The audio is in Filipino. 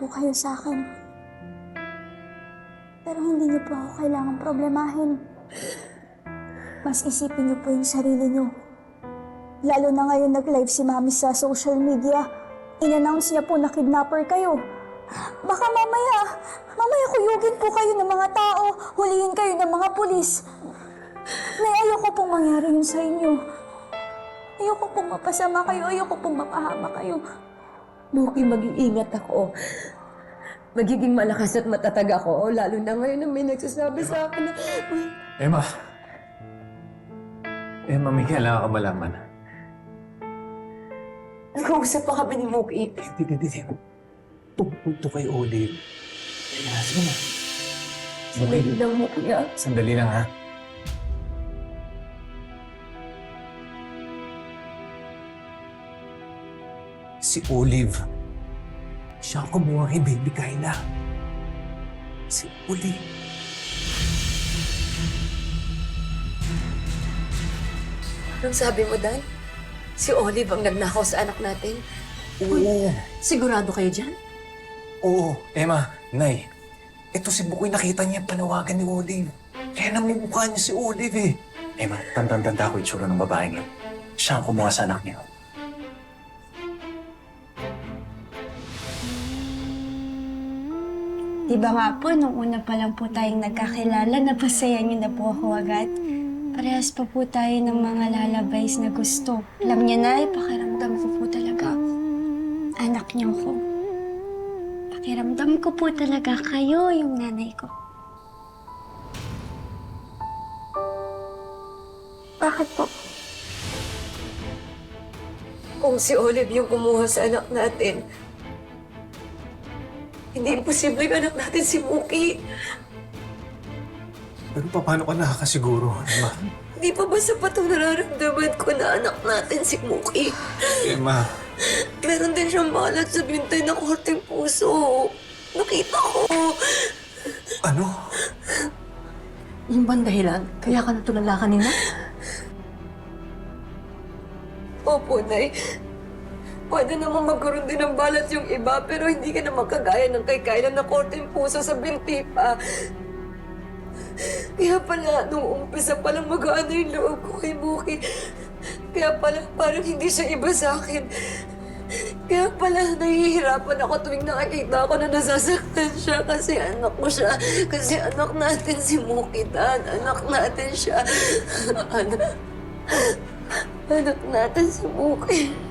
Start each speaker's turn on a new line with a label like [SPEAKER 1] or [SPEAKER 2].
[SPEAKER 1] kayo sa akin. Pero hindi niyo po ako kailangang problemahin. Mas isipin niyo po yung sarili niyo. Lalo na ngayon nag-live si Mami sa social media. In-announce niya po na kidnapper kayo. Baka mamaya kuyugin po kayo ng mga tao, hulihin kayo ng mga pulis. Nay, ayoko pong mangyari yun sa inyo. Ayoko pong mapasama kayo, ayoko pong mapahama kayo.
[SPEAKER 2] Muki, mag-iingat ako. Magiging malakas at matatag ako, lalo na ngayon na may nagsasabi sa akin na...
[SPEAKER 3] Emma! Emma, may kailangan ka malaman.
[SPEAKER 2] Nag-uusap pa kami ni Muki.
[SPEAKER 3] Hindi. Tungkol to kay Olive. Sige na.
[SPEAKER 2] Sandali lang, Muki, ah.
[SPEAKER 3] Sandali lang, ha? Si Olive. Siya ang kumuha kay Baby Kyla. Si Olive.
[SPEAKER 2] Anong sabi mo, Dan? Si Olive ang nagnakaw sa anak natin?
[SPEAKER 3] Oo.
[SPEAKER 2] Sigurado kayo dyan?
[SPEAKER 3] Oo. Emma, Nay. Ito si Bukoy, nakita niya yung panawagan ni Olive. Kaya namumukha niya si Olive eh. Emma, tandang-tanda ko yung tsura ng babaeng yun. Siya ang kumuha sa anak niya.
[SPEAKER 1] Di ba nga po, nung una pa lang po tayong nagkakilala, napasaya niyo na po ako agad. Parehas pa po tayo ng mga lalabays na gusto. Alam niyo na, pakiramdam ko po talaga. Anak niyo ko. Pakiramdam ko po talaga kayo yung nanay ko. Bakit po?
[SPEAKER 2] Kung si Olive yung kumuha sa anak natin, hindi imposible yung anak natin si Muki.
[SPEAKER 3] Pero paano ka nakakasiguro, Emma?
[SPEAKER 2] Hindi pa ba sapat ang nararamdaman ko na anak natin si Muki?
[SPEAKER 3] Emma.
[SPEAKER 2] Meron din siyang balat sa bintay na korteng puso. Nakita ko.
[SPEAKER 3] Ano?
[SPEAKER 2] Yung bang dahilan? Kaya ka natulala kanina? Opo, Nay. Pwede naman magkaroon din ng balat yung iba, pero hindi ka naman kagaya ng kay Kyla na korteng puso sa binti pa. Kaya pala, nung umpisa palang mag-aano yung loob ko kay Muki. Kaya pala, parang hindi siya iba sa akin. Kaya pala, nahihirapan ako tuwing nakikita ko na nasasaktan siya kasi anak ko siya. Kasi anak natin si Muki, Dan. Anak natin siya. Anak natin si Muki.